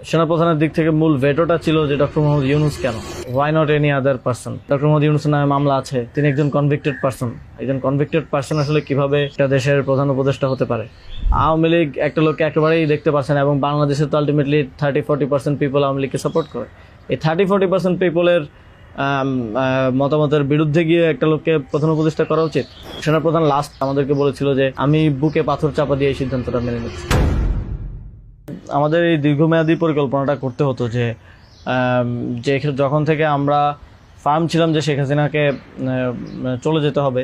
সেনাপ্রধানের দিক থেকে মূল ভেটোটা ছিল যে ডক্টর মোহাম্মদ ইউনূস কেন, why not any other person. Doctor Mohammad ইউনূসের নামে মামলা আছে, তিনি একজন কনভিক্টেড পার্সন। একজন কনভিক্টেড পার্সন আসলে কিভাবে একটা দেশের প্রধান উপদেষ্টা হতে পারে? আওয়ামী লীগ একটা লোককে একেবারেই দেখতে পারছে না, এবং বাংলাদেশে তো আলটিমেটলি 30-40% পিপল আওয়ামী লীগকে সাপোর্ট করে। এই 30-40% পিপলের মতামতের বিরুদ্ধে গিয়ে একটা লোককে প্রধান উপদেষ্টা করা উচিত? সেনাপ্রধান লাস্ট আমাদেরকে বলেছিল যে আমি বুকে পাথর চাপা দিয়ে এই সিদ্ধান্তটা মেনে নিচ্ছি। আমাদের এই দীর্ঘমেয়াদী পরিকল্পনাটা করতে হতো যে যখন থেকে আমরা ফার্ম ছিলাম যে শেখ হাসিনাকে চলে যেতে হবে,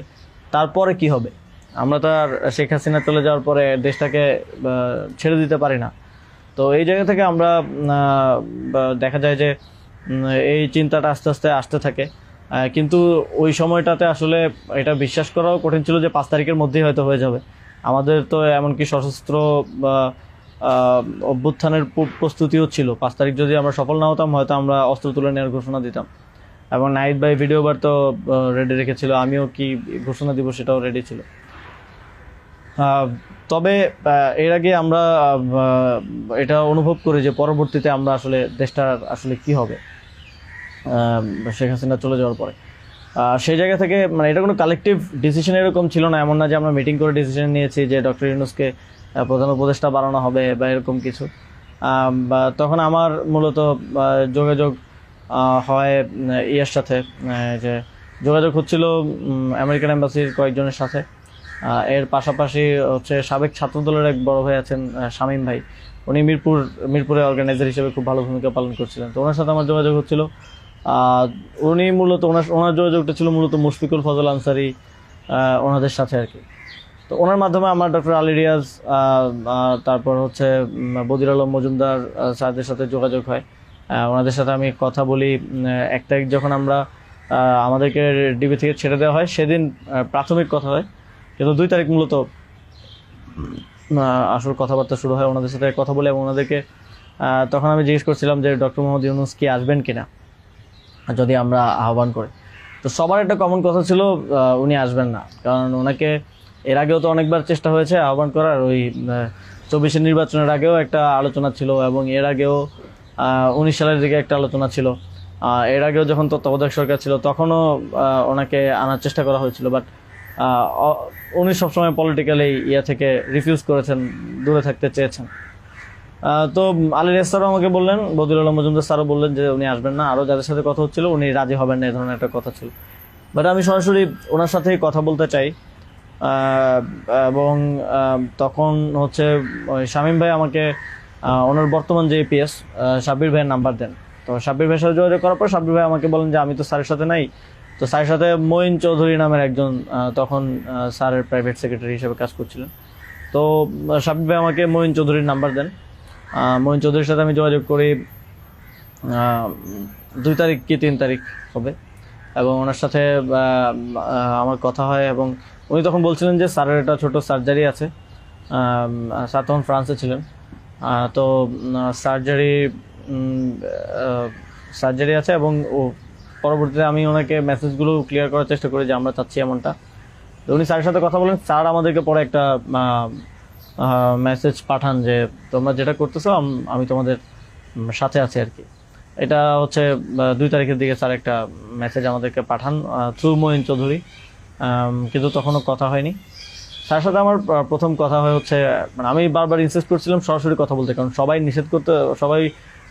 তারপরে কি হবে? আমরা তো আর শেখ হাসিনা চলে যাওয়ার পরে দেশটাকে ছেড়ে দিতে পারি না। তো এই জায়গা থেকে আমরা দেখা যায় যে এই চিন্তাটা আস্তে আস্তে আসতে থাকে, কিন্তু ওই সময়টাতে আসলে এটা বিশ্বাস করাও কঠিন ছিল যে 5 তারিখের মধ্যেই হয়তো হয়ে যাবে। আমাদের তো এমনকি সশস্ত্র অভ্যুত্থানের প্রস্তুতিও ছিল। 5 তারিখ যদি আমরা সফল না হতাম, হয়তো আমরা অস্ত্র তুলে নেওয়ার ঘোষণা দিতাম, এবং নাইট বাই ভিডিও বার তো রেডি রেখেছিল, আমিও কি ঘোষণা দিব সেটাও রেডি ছিল। তবে এর আগে আমরা এটা অনুভব করি যে পরবর্তীতে আমরা আসলে দেশটার আসলে কি হবে শেখ হাসিনা চলে যাওয়ার পরে। সেই জায়গা থেকে মানে এটা কোনো কালেকটিভ ডিসিশন এরকম ছিল না, এমন না যে আমরা মিটিং করে ডিসিশন নিয়েছি যে ডক্টর ইউনূসকে প্রধান উপদেষ্টা বানানো হবে বা এরকম কিছু। তখন আমার মূলত যোগাযোগ হয় ইয়ের সাথে, যে যোগাযোগ হচ্ছিল আমেরিকান এম্বাসির কয়েকজনের সাথে। এর পাশাপাশি হচ্ছে সাবেক ছাত্রদলের এক বড় ভাই আছেন শামীম ভাই, উনি মিরপুরে অর্গানাইজার হিসেবে খুব ভালো ভূমিকা পালন করছিলেন। তো ওনার সাথে আমার যোগাযোগ হচ্ছিল। উনি মূলত ওনার যোগাযোগটা ছিল মূলত মুশফিকুল ফজল আনসারি ওনাদের সাথে আর কি। তো ওনার মাধ্যমে আমার ডক্টর আলী রিয়াজ, তারপর হচ্ছে বদির আলম মজুমদার স্যারদের সাথে যোগাযোগ হয়। ওনাদের সাথে আমি কথা বলি। 1 তারিখ যখন আমরা আমাদেরকে ডিবি থেকে ছেড়ে দেওয়া হয়, সেদিন প্রাথমিক কথা হয়, কিন্তু 2 তারিখ মূলত আসল কথাবার্তা শুরু হয়। ওনাদের সাথে কথা বলে, এবং ওনাদেরকে তখন আমি জিজ্ঞেস করছিলাম যে ডক্টর মোহাম্মদ ইউনূস কি আসবেন কিনা যদি আমরা আহ্বান করি। তো সবার একটা কমন কথা ছিল উনি আসবেন না, কারণ ওনাকে এর আগেও তো অনেকবার চেষ্টা হয়েছে আহ্বান করার। ওই 24-এর নির্বাচনের আগেও একটা আলোচনা ছিল, এবং এর আগেও 19 সালের দিকে একটা আলোচনা ছিল। এর আগেও যখন তত্ত্বাবধায়ক সরকার ছিল তখনও ওনাকে আনার চেষ্টা করা হয়েছিল, বাট উনি সবসময় পলিটিক্যালি থেকে রিফিউজ করেছেন, দূরে থাকতে চেয়েছেন। তো আলী রিয়াজ স্যারও আমাকে বললেন, বদির আলম মজুমদার স্যারও বললেন যে উনি আসবেন না। আরও যাদের সাথে কথা হচ্ছিল উনি রাজি হবেন না, এই ধরনের একটা কথা ছিল। বাট আমি সরাসরি ওনার সাথেই কথা বলতে চাই, এবং তখন হচ্ছে শামীম ভাই আমাকে ওনার বর্তমান যে এপিএস সাব্বির ভাইয়ের নাম্বার দেন। তো সাব্বির ভাইয়ের সাথে যোগাযোগ করার পর সাব্বির ভাই আমাকে বলেন যে আমি তো স্যারের সাথে নাই। তো স্যারের সাথে মঈন চৌধুরী নামের একজন তখন স্যারের প্রাইভেট সেক্রেটারি হিসেবে কাজ করছিলেন। তো সাব্বির ভাই আমাকে মঈন চৌধুরীর নাম্বার দেন। মঈন চৌধুরীর সাথে আমি যোগাযোগ করি 2 তারিখ কি 3 তারিখ হবে, এবং ওনার সাথে আমার কথা হয়। এবং উনি তখন বলছিলেন যে স্যারের একটা ছোটো সার্জারি আছে। স্যার তখন ফ্রান্সে ছিলেন। তো সার্জারি আছে, এবং পরবর্তীতে আমি ওনাকে মেসেজগুলো ক্লিয়ার করার চেষ্টা করি যে আমরা চাচ্ছি এমনটা। তো উনি স্যারের সাথে কথা বলেন। স্যার আমাদেরকে পরে একটা মেসেজ পাঠান যে তোমরা যেটা করতেছো আমি তোমাদের সাথে আছি আর কি। এটা হচ্ছে 2 তারিখের দিকে স্যার একটা মেসেজ আমাদেরকে পাঠান থ্রু মঈন চৌধুরী, কিন্তু তখনও কথা হয়নি। স্যারের সাথে আমার প্রথম কথা হয় হচ্ছে, মানে আমি বারবার ইনসিস্ট করছিলাম সরাসরি কথা বলতে, কারণ সবাই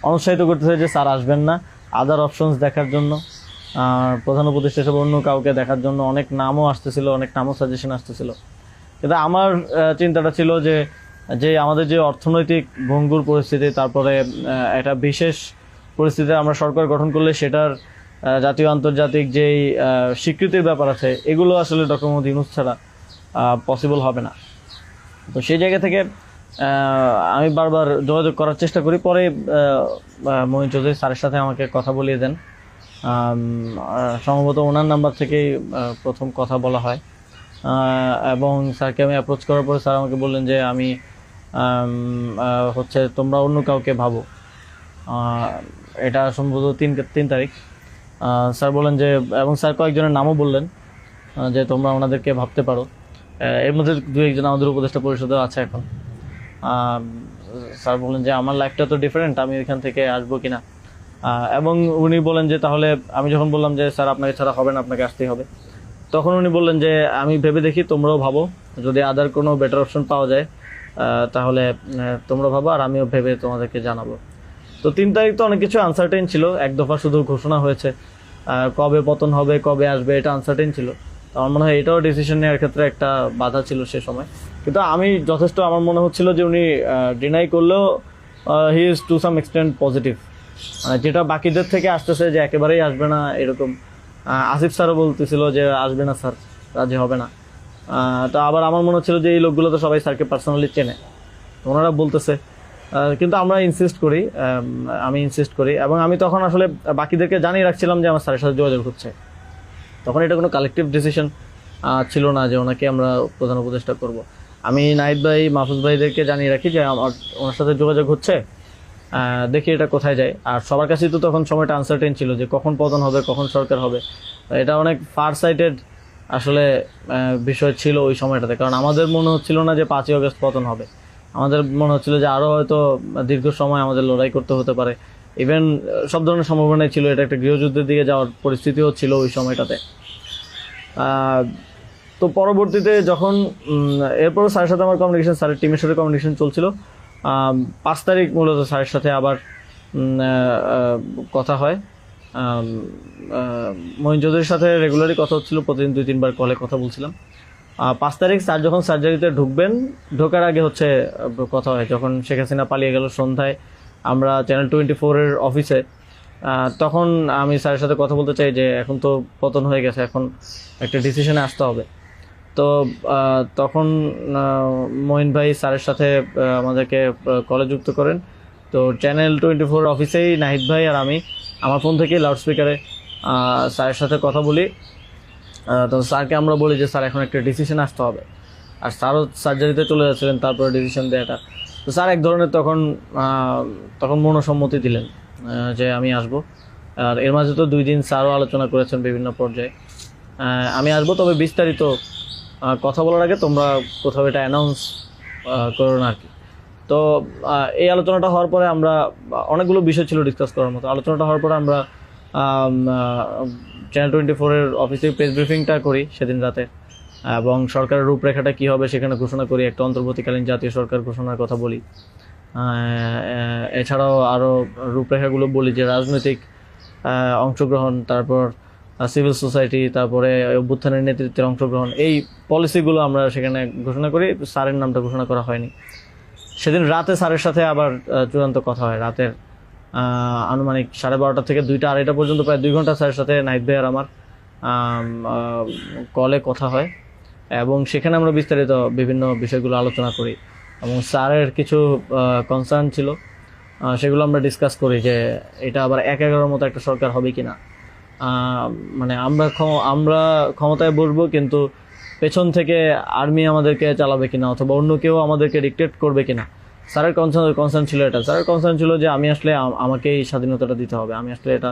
অনুৎসাহিত করতেছে যে স্যার আসবেন না, আদার অপশনস দেখার জন্য, প্রধান উপদেষ্টা হিসেবে অন্য কাউকে দেখার জন্য অনেক নামও আসতেছিল, অনেক নামও সাজেশন আসতেছিল। কিন্তু আমার চিন্তাটা ছিল যে আমাদের যে অর্থনৈতিক ভঙ্গুর পরিস্থিতি, তারপরে একটা বিশেষ পরিস্থিতিতে আমরা সরকার গঠন করলে সেটার জাতীয় আন্তর্জাতিক যেই স্বীকৃতির ব্যাপার আছে, এগুলো আসলে ডক্টর মোহাম্মদ ইউনূস ছাড়া পসিবল হবে না। তো সেই জায়গা থেকে আমি বারবার যোগাযোগ করার চেষ্টা করি। পরে মঈন চৌধুরী স্যারের সাথে আমাকে কথা বলিয়ে দেন। সম্ভবত ওনার নাম্বার থেকেই প্রথম কথা বলা হয়, এবং স্যারকে আমি অ্যাপ্রোচ করার পরে স্যার আমাকে বললেন যে আমি হচ্ছে তোমরা অন্য কাউকে ভাবো। এটা সম্ভবত 3 তারিখ। স্যার বললেন যে, এবং স্যার কয়েকজনের নামও বললেন যে তোমরা ওনাদেরকে ভাবতে পারো। এর মধ্যে 2-1 জন আমাদের উপদেষ্টা পরিষদেও আছে এখন। স্যার বলেন যে আমার লাইফটা তো ডিফারেন্ট, আমি ওইখান থেকে আসবো কিনা। এবং উনি বলেন যে তাহলে, আমি যখন বললাম যে স্যার আপনাকে ছাড়া হবে না, আপনাকে আসতেই হবে, তখন উনি বললেন যে আমি ভেবে দেখি, তোমরাও ভাবো, যদি আদার কোনো বেটার অপশন পাওয়া যায় তাহলে তোমরা ভাবো, আর আমিও ভেবে তোমাদেরকে জানাবো। তো 3 তারিখ তো অনেক কিছু আনসার্টেন ছিল, এক দফা শুধু ঘোষণা হয়েছে, কবে পতন হবে, কবে আসবে, এটা আনসার্টেন ছিল। তো আমার মনে হয় এটাও ডিসিশন নেওয়ার ক্ষেত্রে একটা বাধা ছিল সে সময়। কিন্তু আমি যথেষ্ট, আমার মনে হচ্ছিল যে উনি ডিনাই করলেও he is to some extent positive, যেটা বাকিদের থেকে আসতেছে যে একেবারেই আসবে না এরকম। আসিফ স্যারও বলতেছিল যে আসবে না স্যার, রাজি হবে না। তো আবার আমার মনে হচ্ছিল যে এই লোকগুলো তো সবাই স্যারকে পার্সোনালি চেনে, তো ওনারা বলতেছে, কিন্তু আমরা ইনসিস্ট করি, আমি ইনসিস্ট করি, এবং আমি তখন আসলে বাকিদেরকে জানিয়ে রাখছিলাম যে আমার স্যারের সাথে যোগাযোগ হচ্ছে। তখন এটা কোনো কালেকটিভ ডিসিশন ছিল না যে ওনাকে আমরা প্রধান উপদেষ্টা করব। আমি নাহিদ ভাই, মাহফুজ ভাইদেরকে জানিয়ে রাখি যে আমার ওনার সাথে যোগাযোগ হচ্ছে, দেখি এটা কোথায় যায়। আর সবার কাছেই তো তখন সময়টা আনসার্টেন ছিল যে কখন পতন হবে, কখন সরকার হবে। এটা অনেক ফার সাইটেড আসলে বিষয় ছিল ওই সময়টাতে, কারণ আমাদের মনে হচ্ছিল না যে 5ই আগস্ট পতন হবে। আমাদের মনে হচ্ছিল যে আরও হয়তো দীর্ঘ সময় আমাদের লড়াই করতে হতে পারে, ইভেন সব ধরনের সম্ভাবনাই ছিল, এটা একটা গৃহযুদ্ধের দিকে যাওয়ার পরিস্থিতিও ছিল ওই সময়টাতে। তো পরবর্তীতে যখন এরপরও স্যারের সাথে আমার কমিউনিকেশন, স্যারের টিমের সাথে কমিউনিকেশন চলছিল। 5 তারিখ মূলত স্যারের সাথে আবার কথা হয়। মঈন চৌধুরীর সাথে রেগুলারই কথা হচ্ছিল, প্রতিদিন 2-3 বার কলে কথা বলছিলাম। 5 তারিখ স্যার যখন সার্জারিতে ঢুকবেন, ঢোকার আগে হচ্ছে কথা হয়, যখন শেখ হাসিনা পালিয়ে গেল সন্ধ্যায় আমরা চ্যানেল 24-এর অফিসে। তখন আমি স্যারের সাথে কথা বলতে চাই যে এখন তো পতন হয়ে গেছে, এখন একটা ডিসিশনে আসতে হবে। তো তখন মঈন ভাই স্যারের সাথে আমাদেরকে কলে যুক্ত করেন। তো চ্যানেল 24 অফিসেই নাহিদ ভাই আর আমি আমার ফোন থেকে লাউডস্পিকারে স্যারের সাথে কথা বলি। তো স্যারকে আমরা বলি যে স্যার এখন একটা ডিসিশন আসতে হবে, আর স্যারও সার্জারিতে চলে যাচ্ছিলেন তারপরে ডিসিশন দেওয়াটা। তো স্যার এক ধরনের তখন মনোসম্মতি দিলেন যে আমি আসব। আর এর মাঝে তো 2 দিন স্যারও আলোচনা করেছেন বিভিন্ন পর্যায়ে, আমি আসবো, তবে বিস্তারিত কথা বলার আগে তোমরা কোথাও এটা অ্যানাউন্স করো না আর কি। তো এই আলোচনাটা হওয়ার পরে আমরা, অনেকগুলো বিষয় ছিল ডিসকাস করার মতো, আলোচনাটা হওয়ার পরে আমরা চ্যানেল 24-এর অফিসে প্রেস ব্রিফিংটা করি সেদিন রাতে, এবং সরকারের রূপরেখাটা কী হবে সেখানে ঘোষণা করি, একটা অন্তর্বর্তীকালীন জাতীয় সরকার ঘোষণার কথা বলি। এছাড়াও আরও রূপরেখাগুলো বলি যে রাজনৈতিক অংশগ্রহণ, তারপর সিভিল সোসাইটি, তারপরে অভ্যুত্থানের নেতৃত্বের অংশগ্রহণ, এই পলিসিগুলো আমরা সেখানে ঘোষণা করি। স্যারের নামটা ঘোষণা করা হয়নি। সেদিন রাতে স্যারের সাথে আবার চূড়ান্ত কথা হয়, রাতের আনুমানিক 12:30 থেকে 2টা-2:30 পর্যন্ত প্রায় 2 ঘন্টা স্যারের সাথে নাহিদ ভাই আর আমার কলে কথা হয়, এবং সেখানে আমরা বিস্তারিত বিভিন্ন বিষয়গুলো আলোচনা করি, এবং স্যারের কিছু কনসার্ন ছিল সেগুলো আমরা ডিসকাস করি যে এটা আবার 1-11 মতো একটা সরকার হবে কিনা, মানে আমরা ক্ষমতায় বসবো কিন্তু পেছন থেকে আর্মি আমাদেরকে চালাবে কিনা, অথবা অন্য কেউ আমাদেরকে ডিক্টেট করবে কিনা। স্যারের কনসার্ন ছিল এটা। স্যারের কনসার্ন ছিল যে আমি আসলে আমাকেই স্বাধীনতাটা দিতে হবে, আমি আসলে এটা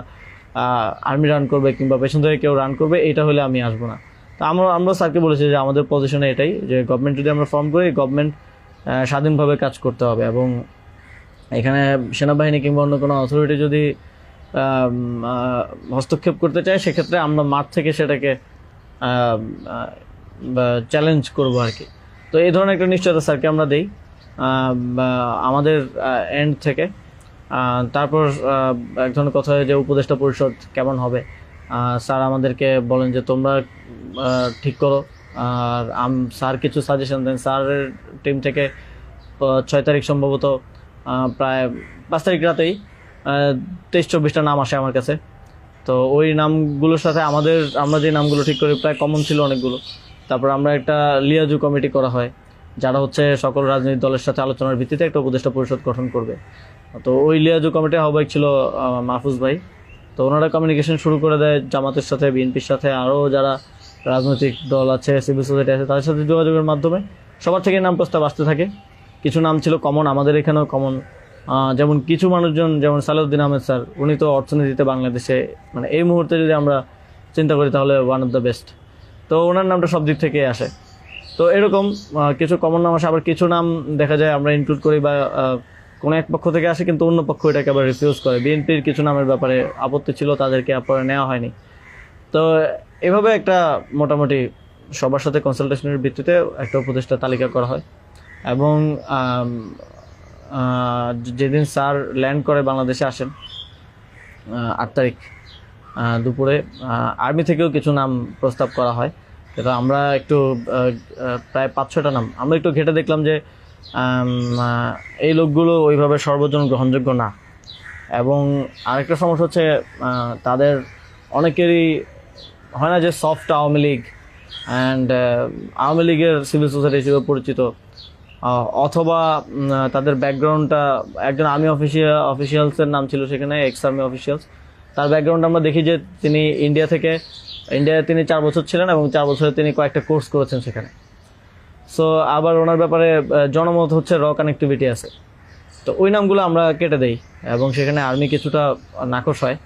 আর্মি রান করবে কিংবা পেছন থেকে কেউ রান করবে, এটা হলে আমি আসবো না। তো আমরা স্যারকে বলেছি যে আমাদের পজিশনে এটাই, যে গভর্নমেন্ট যদি আমরা ফর্ম করি, গভর্নমেন্ট স্বাধীনভাবে কাজ করতে হবে, এবং এখানে সেনাবাহিনী কিংবা অন্য কোনো অথরিটি যদি হস্তক্ষেপ করতে চায়, সেক্ষেত্রে আমরা মাঠ থেকে সেটাকে চ্যালেঞ্জ করবো আর কি। তো এই ধরনের একটা নিশ্চয়তা স্যারকে আমরা দেই আমাদের এন্ড থেকে। তারপর এক ধরনের কথা হয় যে উপদেষ্টা পরিষদ কেমন হবে, স্যার আমাদেরকে বলেন যে তোমরা ঠিক করো, আর স্যার কিছু সাজেশন দেন। স্যারের টিম থেকে 6 তারিখ সম্ভবত প্রায় 5 তারিখ রাতেই 23-24টা নাম আসে আমার কাছে। তো ওই নামগুলোর সাথে আমরা যে নামগুলো ঠিক করি প্রায় কমন ছিল অনেকগুলো। তারপর আমরা একটা লিয়াজু কমিটি করা হয়, যারা হচ্ছে সকল রাজনৈতিক দলের সাথে আলোচনার ভিত্তিতে একটা উপদেষ্টা পরিষদ গঠন করবে। তো ওই লিয়াজু কমিটির আহ্বায়ক ছিল মাহফুজ ভাই। তো ওনারা কমিউনিকেশন শুরু করে দেয় জামাতের সাথে, বিএনপির সাথে, আরও যারা রাজনৈতিক দল আছে, সিভিল সোসাইটি আছে, তাদের সাথে যোগাযোগের মাধ্যমে সবার থেকে নাম প্রস্তাব আসতে থাকে। কিছু নাম ছিল কমন, আমাদের এখানেও কমন, যেমন কিছু মানুষজন, যেমন সালাউদ্দিন আহমেদ স্যার, উনি তো অর্থনীতিতে বাংলাদেশে মানে এই মুহূর্তে যদি আমরা চিন্তা করি তাহলে ওয়ান অফ দ্য বেস্ট। তো ওনার নামটা সব দিক থেকে আসে। তো এরকম কিছু কমন নাম আসে, আবার কিছু নাম দেখা যায় আমরা ইনক্লুড করি বা কোনো এক পক্ষ থেকে আসে, কিন্তু অন্য পক্ষ এটাকে আবার রিফিউজ করে। বিএনপির কিছু নামের ব্যাপারে আপত্তি ছিল, তাদেরকে পরে নেওয়া হয়নি। তো এভাবে একটা মোটামুটি সবার সাথে কনসালটেশনের ভিত্তিতে একটা উপদেষ্টা তালিকা করা হয়। এবং যেদিন স্যার ল্যান্ড করে বাংলাদেশে আসেন 8 তারিখ দুপুরে, আর্মি থেকেও কিছু নাম প্রস্তাব করা হয়। কিন্তু আমরা একটু প্রায় 5-6টা নাম আমরা একটু ঘেটে দেখলাম যে এই লোকগুলো ওইভাবে সর্বজন গ্রহণযোগ্য না। এবং আরেকটা সমস্যা হচ্ছে তাদের অনেকেরই হয় না যে সফট আওয়ামী লীগ অ্যান্ড আওয়ামী লীগের সিভিল সোসাইটি হিসেবে পরিচিত, অথবা তাদের ব্যাকগ্রাউন্ডটা একজন আর্মি অফিসিয়ালসের নাম ছিল সেখানে, এক্স আর্মি অফিসিয়ালস। তার ব্যাকগ্রাউন্ড আমরা দেখি যে তিনি ইন্ডিয়ায় তিনি 4 বছর ছিলেন এবং 4 বছরে তিনি কয়েকটা কোর্স করেছেন সেখানে। সো আবার ওনার ব্যাপারে জনমত হচ্ছে র কানেক্টিভিটি আছে। তো ওই নামগুলো আমরা কেটে দেই এবং সেখানে আর্মি কিছুটা নাকশ হয়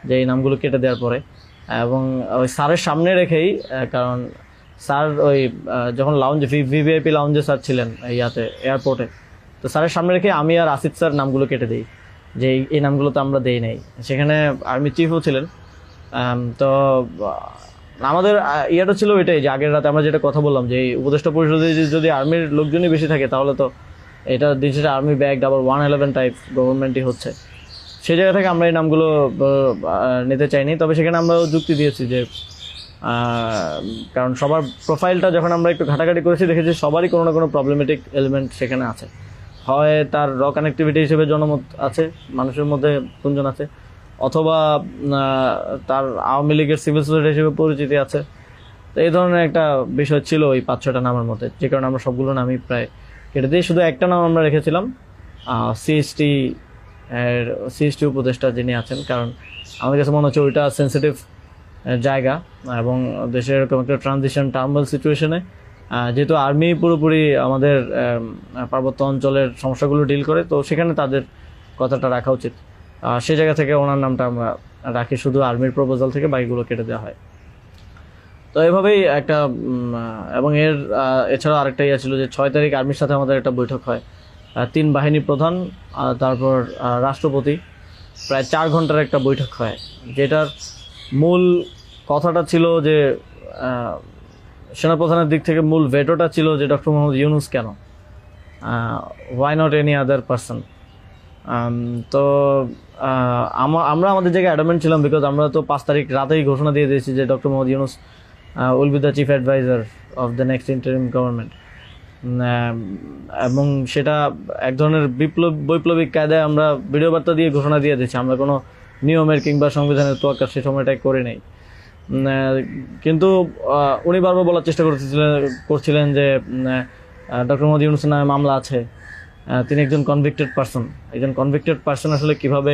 যে এই নামগুলো কেটে দেওয়ার পরে। এবং ওই স্যারের সামনে রেখেই, কারণ স্যার ওই যখন লাউঞ্জে ভিভিআইপি লাউঞ্জে স্যার ছিলেন এয়ারপোর্টে, তো স্যারের সামনে রেখে আমি আর আসিফ স্যার নামগুলো কেটে দিই যে এই নামগুলো তো আমরা দেই নাই। সেখানে আর্মি চিফও ছিলেন। তো আমাদের ইয়েটা ছিল এটাই যে আগের রাতে আমরা যেটা কথা বললাম যে এই উপদেষ্টা পরিষদে যদি আর্মির লোকজনই বেশি থাকে তাহলে তো এটা দিন শেষে আর্মি ব্যাগ আবার 111 টাইপ গভর্নমেন্টই হচ্ছে। সেই জায়গা থেকে আমরা এই নামগুলো নিতে চাইনি। তবে সেখানে আমরা যুক্তি দিয়েছি যে কারণ সবার প্রোফাইলটা যখন আমরা একটু ঘাটাঘাটি করেছি দেখেছি সবারই কোনো না কোনো প্রবলেমেটিক এলিমেন্ট সেখানে আছে। হয় তার র কানেক্টিভিটি হিসেবে জনমত আছে, মানুষের মধ্যে গুঞ্জন আছে, অথবা তার আওয়ামী লীগের সিভিল সোসাইটি হিসেবে পরিচিতি আছে। তো এই ধরনের একটা বিষয় ছিল ওই 5-6টা নামের মধ্যে, যে কারণে আমরা সবগুলো নামই প্রায় কেটে দিয়ে শুধু একটা নাম আমরা রেখেছিলাম সিএসটি উপদেষ্টা যিনি আছেন। কারণ আমাদের কাছে মনে হচ্ছে ওইটা সেন্সিটিভ জায়গা এবং দেশের এরকম একটা ট্রানজিশন টার্মাল সিচুয়েশনে যেহেতু আর্মি পুরোপুরি আমাদের পার্বত্য অঞ্চলের সমস্যাগুলো ডিল করে, তো সেখানে তাদের কথাটা রাখা উচিত। সেই জায়গা থেকে ওনার নামটা আমরা রাখি, শুধু আর্মির প্রপোজাল থেকে বাকিগুলো কেটে দেওয়া হয়। তো এভাবেই একটা এবং এছাড়াও আরেকটা ইয়ে ছিল যে 6 তারিখ আর্মির সাথে আমাদের একটা বৈঠক হয়, 3 বাহিনী প্রধান তারপর রাষ্ট্রপতি, প্রায় 4 ঘন্টার একটা বৈঠক হয়। যেটার মূল কথাটা ছিল যে সেনাপ্রধানের দিক থেকে মূল ভেটোটা ছিল যে ডক্টর মোহাম্মদ ইউনূস কেন, why not any other person. তো আমরা আমাদের জায়গায় অ্যাডামেন্ট ছিলাম, বিকজ আমরা তো 5 তারিখ রাতেই ঘোষণা দিয়ে দিয়েছি যে doctor Mohammad Yunus will be the chief adviser of the next interim government. এবং সেটা এক ধরনের বৈপ্লবিক কায়দায় আমরা ভিডিও বার্তা দিয়ে ঘোষণা দিয়ে দিয়েছি, আমরা কোনো নিয়মের কিংবা সংবিধানের তোয়াক্কা সে সময়টাই করে নেই। কিন্তু উনি বারবার বলার চেষ্টা করছিলেন যে ডক্টর মোহাম্মদ ইউনূসের নামে মামলা আছে, তিনি একজন কনভিক্টেড পারসন। একজন কনভিক্টেড পারসন আসলে কিভাবে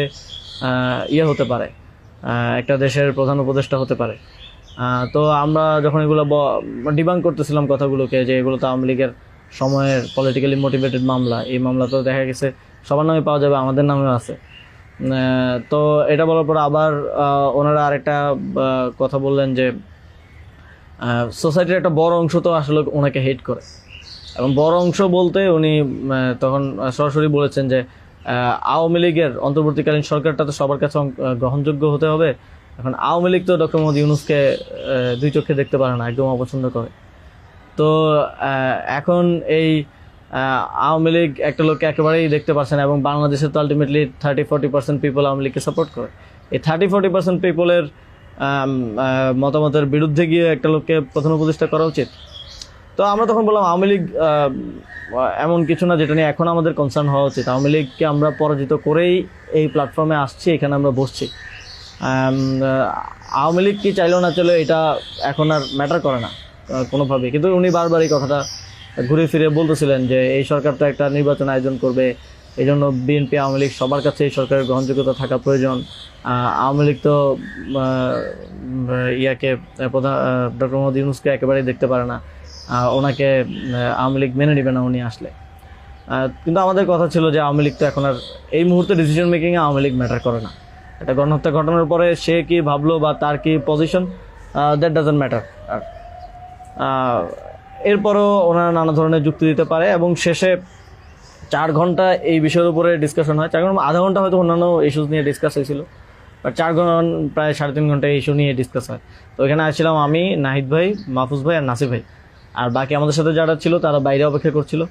হতে পারে, একটা দেশের প্রধান উপদেষ্টা হতে পারে। তো আমরা যখন এগুলো ডিবাঙ্ক করতেছিলাম কথাগুলোকে যে এগুলো তো আওয়ামী লীগের সময়ের পলিটিক্যালি মোটিভেটেড মামলা, এই মামলা তো দেখা গেছে সবার নামে পাওয়া যাবে, আমাদের নামেও আছে। তো এটা বলার পর আবার ওনারা আরেকটা কথা বললেন যে সোসাইটির একটা বড় অংশ তো আসলে ওনাকে হেট করে, এবং বড় অংশ বলতে উনি তখন সরাসরি বলেছেন যে আওয়ামী লীগের অন্তর্বর্তীকালীন সরকারটা তো সবার কাছে গ্রহণযোগ্য হতে হবে। এখন আওয়ামী লীগ তো ডক্টর মোহাম্মদ ইউনূসকে 2 চোখে দেখতে পারে না, একদম অপছন্দ করে। তো এখন এই আওয়ামী লীগ একটা লোককে একেবারেই দেখতে পারছে না, এবং বাংলাদেশে তো আলটিমেটলি 30-40% পিপল আওয়ামী লীগকে সাপোর্ট করে। এই 30-40% পিপলের মতামতের বিরুদ্ধে গিয়ে একটা লোককে প্রধান উপদেষ্টা করা উচিত। তো আমরা তখন বললাম আওয়ামী লীগ এমন কিছু না যেটা নিয়ে এখন আমাদের কনসার্ন হওয়া উচিত। আওয়ামী লীগকে আমরা পরাজিত করেই এই প্ল্যাটফর্মে আসছি, এখানে আমরা বসছি। আওয়ামী লীগ কি চাইলেও না চলে এটা এখন আর ম্যাটার করে না কোনোভাবেই। কিন্তু উনি বারবার এই কথাটা ঘুরে ফিরে বলতেছিলেন যে এই সরকার তো একটা নির্বাচন আয়োজন করবে, এই জন্য বিএনপি আওয়ামী লীগ সবার কাছে এই সরকারের গ্রহণযোগ্যতা থাকা প্রয়োজন। আওয়ামী লীগ তো প্রধান ডক্টর মোহাম্মদ ইউনূসকে একেবারেই দেখতে পারে না, ওনাকে আওয়ামী লীগ মেনে নেবে না উনি আসলে। কিন্তু আমাদের কথা ছিল যে আওয়ামী লীগ তো এখন আর এই মুহূর্তে ডিসিশন মেকিংয়ে আওয়ামী লীগ ম্যাটার করে না। একটা গণহত্যা ঘটনার পরে সে কি ভাবলো বা তার কি পজিশন, দ্যাট ডাজন্ট ম্যাটার। আর এরপরও ওনারা নানা ধরনের যুক্তি দিতে পারে, এবং শেষে 4 ঘন্টা এই বিষয়ের উপরে ডিসকাশন হয়। 4 ঘন্টা, আধা ঘন্টা হয়তো অন্যান্য ইস্যুস নিয়ে ডিসকাস হয়েছিল, বাট 4 ঘন্টা প্রায় 3.5 ঘন্টা এই ইস্যু নিয়ে ডিসকাস হয়। তো এখানে আসছিলাম আমি, নাহিদ ভাই, মাহফুজ ভাই আর নাসির ভাই। আর বাকি আমাদের সাথে যারা ছিল তারা বাইরে অপেক্ষা করছিল।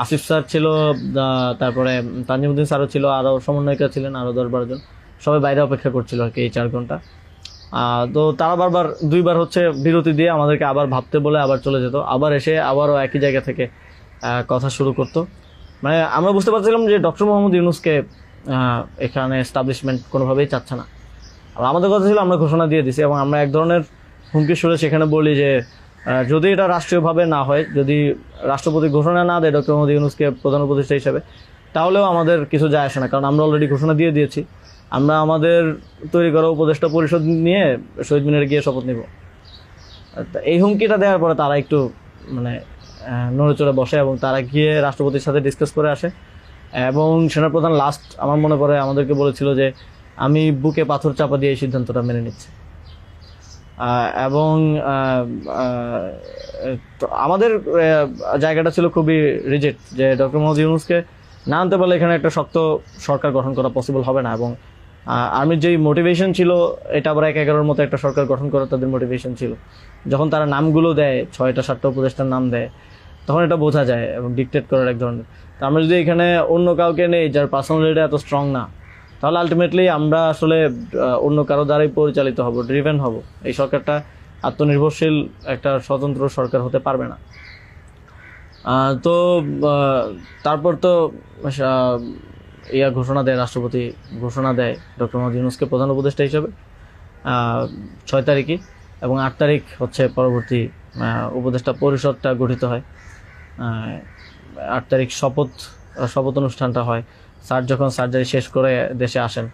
আসিফ স্যার ছিল, তারপরে তানজিমুদ্দিন স্যারও ছিল, আরও সমন্বয়িকা ছিলেন আরও 10-12 জন, সবাই বাইরে অপেক্ষা করছিল আর কি এই 4 ঘন্টা। তো তারা বারবার 2বার হচ্ছে বিরতি দিয়ে আমাদেরকে আবার ভাবতে বলে আবার চলে যেত, আবার এসে আবারও একই জায়গা থেকে কথা শুরু করতো। মানে আমরা বুঝতে পারছিলাম যে ডক্টর মোহাম্মদ ইউনূসকে এখানে এস্টাবলিশমেন্ট কোনোভাবেই চাচ্ছে না। আর আমাদের কথা ছিল আমরা ঘোষণা দিয়ে দিছি, এবং আমরা এক ধরনের হুমকি সুরে সেখানে বলি যে যদি এটা রাষ্ট্রীয়ভাবে না হয়, যদি রাষ্ট্রপতি ঘোষণা না দেয় ডক্টর মোহাম্মদ ইউনূসকে প্রধান উপদেষ্টা হিসেবে, তাহলেও আমাদের কিছু যায় আসে না, কারণ আমরা অলরেডি ঘোষণা দিয়ে দিয়েছি। আমরা আমাদের তৈরি করা উপদেষ্টা পরিষদ নিয়ে শহীদ মিনারে গিয়ে শপথ নিব। এই হুমকিটা দেওয়ার পরে তারা একটু মানে নড়ে চড়ে বসে, এবং তারা গিয়ে রাষ্ট্রপতির সাথে ডিসকাস করে আসে। এবং সেনাপ্রধান লাস্ট আমার মনে পড়ে আমাদেরকে বলেছিল যে আমি বুকে পাথর চাপা দিয়ে এই সিদ্ধান্তটা মেনে নিচ্ছি। এবং আমাদের জায়গাটা ছিল খুবই রিজেক্ট, যে ডক্টর মোহাম্মদ ইউনূসকে না আনতে পারলে এখানে একটা শক্ত সরকার গঠন করা পসিবল হবে না। এবং আর্মির যেই মোটিভেশন ছিল, এটা আবার 1-11-র মতো একটা সরকার গঠন করার তাদের মোটিভেশন ছিল। যখন তারা নামগুলো দেয়, 6টা-7টা উপদেষ্টার নাম দেয়, তখন এটা বোঝা যায়, এবং ডিকটেট করার এক ধরনের। তো আমরা যদি এখানে অন্য কাউকে নেই যার পার্সোনালিটি এত স্ট্রং না, তাহলে আলটিমেটলি আমরা আসলে অন্য কারো দ্বারাই পরিচালিত হব, ড্রিভেন হব। এই সরকারটা আত্মনির্ভরশীল একটা স্বতন্ত্র সরকার হতে পারবে না। তো তারপর তো ঘোষণা দেয়, রাষ্ট্রপতি ঘোষণা দেয় ডক্টর মোহাম্মদ ইউনূসকে প্রধান উপদেষ্টা হিসেবে 6 তারিখে, এবং 8 তারিখ হচ্ছে পরবর্তী উপদেষ্টা পরিষদটা গঠিত হয়। 8 তারিখ শপথ অনুষ্ঠানটা হয়। স্যার যখন সার্জারি শেষ করে দেশে আসেন,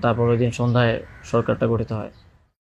তারপর ওই দিন সন্ধ্যায় সরকারটা গঠিত হয়।